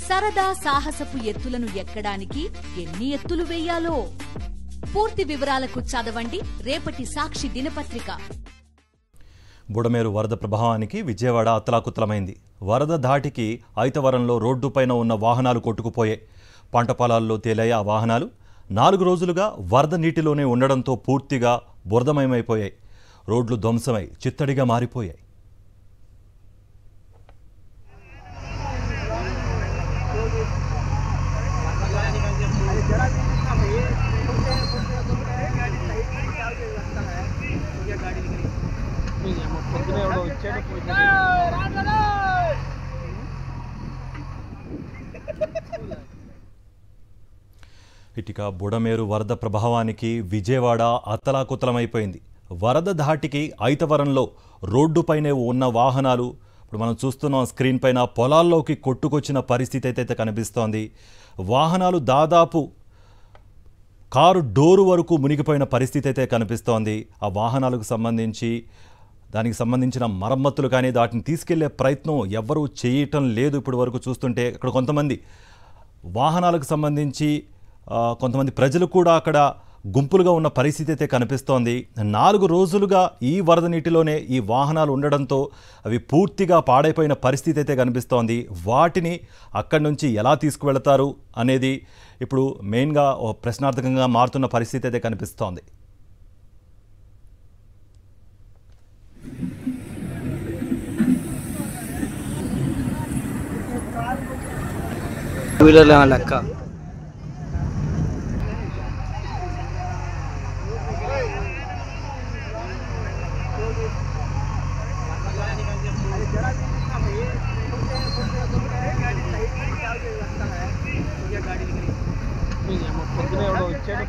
సరదా సాహసపు ఎత్తులను ఎక్కడానికి ఎన్ని ఎత్తులు వేయాలో పూర్తి వివరాలకు చదవండి రేపటి సాక్షి దినపత్రిక. బుడమేరు వరద ప్రభావానికి విజయవాడ అతలాకుతలమైంది. వరద ధాటికి ఐతవరంలో రోడ్డుపైన ఉన్న వాహనాలు కొట్టుకుపోయాయి. పంట పొలాల్లో తేలాయి ఆ వాహనాలు. 4 రోజులుగా వరద నీటిలోనే ఉండడంతో పూర్తిగా బురదమయమైపోయాయి. రోడ్లు ధ్వంసమై చిత్తడిగా మారిపోయాయి. ఇటుక బుడమేరు వరద ప్రభావానికి విజయవాడ అతలాకుతలమైపోయింది. వరద ధాటికి ఐతవరంలో రోడ్డుపైనే ఉన్న వాహనాలు ఇప్పుడు మనం చూస్తున్నాం స్క్రీన్ పైన పొలాల్లోకి కొట్టుకొచ్చిన పరిస్థితి అయితే కనిపిస్తోంది. వాహనాలు దాదాపు కారు డోరు వరకు మునిగిపోయిన పరిస్థితి అయితే కనిపిస్తోంది. ఆ వాహనాలకు దానికి సంబంధించిన మరమ్మతులు కానీ వాటిని తీసుకెళ్లే ప్రయత్నం ఎవ్వరూ చేయటం లేదు. ఇప్పటి వరకు చూస్తుంటే ఇక్కడ కొంతమంది వాహనాలకు సంబంధించి కొంతమంది ప్రజలు కూడా అక్కడ గుంపులుగా ఉన్న పరిస్థితి అయితే కనిపిస్తోంది. 4 రోజులుగా ఈ వరద నీటిలోనే ఈ వాహనాలు ఉండడంతో అవి పూర్తిగా పాడైపోయిన పరిస్థితి అయితే కనిపిస్తోంది. వాటిని అక్కడి నుంచి ఎలా తీసుకువెళతారు అనేది ఇప్పుడు మెయిన్గా ప్రశ్నార్థకంగా మారుతున్న పరిస్థితి అయితే కనిపిస్తోంది. లెక్క పొద్దున ఎవడో వచ్చాడు.